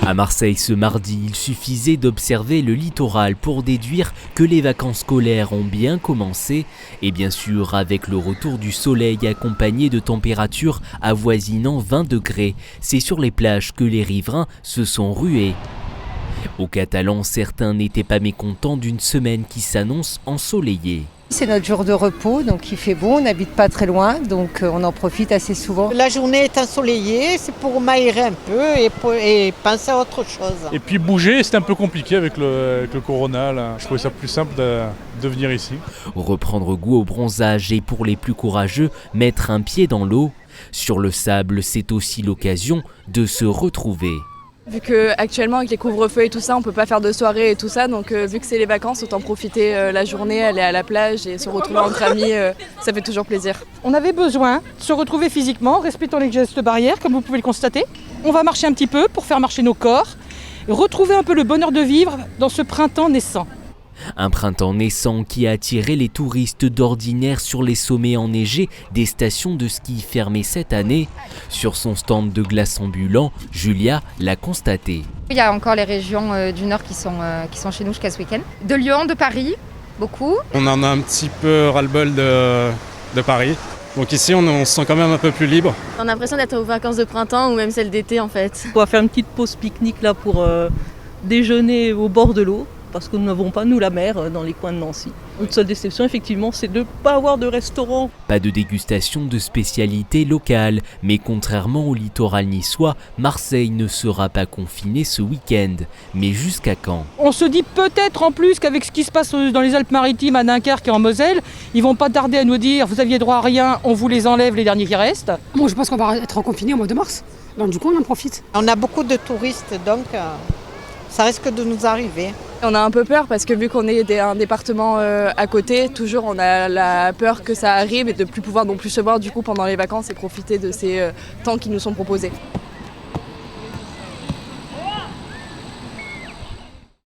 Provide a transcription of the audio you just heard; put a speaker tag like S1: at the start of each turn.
S1: À Marseille ce mardi, il suffisait d'observer le littoral pour déduire que les vacances scolaires ont bien commencé et bien sûr avec le retour du soleil accompagné de températures avoisinant 20 degrés. C'est sur les plages que les riverains se sont rués. Aux Catalans, certains n'étaient pas mécontents d'une semaine qui s'annonce ensoleillée.
S2: C'est notre jour de repos, donc il fait beau, on n'habite pas très loin, donc on en profite assez souvent.
S3: La journée est ensoleillée, c'est pour m'aérer un peu et penser à autre chose.
S4: Et puis bouger, c'était un peu compliqué avec le corona, là. Je trouvais ça plus simple de venir ici.
S1: Reprendre goût au bronzage et pour les plus courageux, mettre un pied dans l'eau. Sur le sable, c'est aussi l'occasion de se retrouver.
S5: Vu qu'actuellement avec les couvre-feux et tout ça, on peut pas faire de soirée et tout ça, donc vu que c'est les vacances, autant profiter la journée, aller à la plage et se retrouver entre amis, ça fait toujours plaisir.
S6: On avait besoin de se retrouver physiquement, respectant les gestes barrières, comme vous pouvez le constater. On va marcher un petit peu pour faire marcher nos corps, et retrouver un peu le bonheur de vivre dans ce printemps naissant.
S1: Un printemps naissant qui a attiré les touristes d'ordinaire sur les sommets enneigés des stations de ski fermées cette année. Sur son stand de glace ambulant, Julia l'a constaté.
S7: Il y a encore les régions du Nord qui sont chez nous jusqu'à ce week-end. De Lyon, de Paris, beaucoup.
S8: On en a un petit peu ras-le-bol de Paris. Donc ici, on se sent quand même un peu plus libre.
S9: On a l'impression d'être aux vacances de printemps ou même celles d'été en fait.
S10: On va faire une petite pause pique-nique là pour déjeuner au bord de l'eau. Parce que nous n'avons pas, nous, la mer dans les coins de Nancy. Notre seule déception, effectivement, c'est de ne pas avoir de restaurant.
S1: Pas de dégustation de spécialités locales, mais contrairement au littoral niçois, Marseille ne sera pas confiné ce week-end. Mais jusqu'à quand?
S6: On se dit peut-être en plus qu'avec ce qui se passe dans les Alpes-Maritimes, à Dunkerque et en Moselle, ils vont pas tarder à nous dire « vous aviez droit à rien, on vous les enlève les derniers qui restent ».
S11: Bon, je pense qu'on va être confiné au mois de mars. Donc du coup, on en profite.
S3: On a beaucoup de touristes, donc ça risque de nous arriver.
S5: On a un peu peur parce que vu qu'on est un département à côté, toujours on a la peur que ça arrive et de ne plus pouvoir non plus se voir du coup pendant les vacances et profiter de ces temps qui nous sont proposés.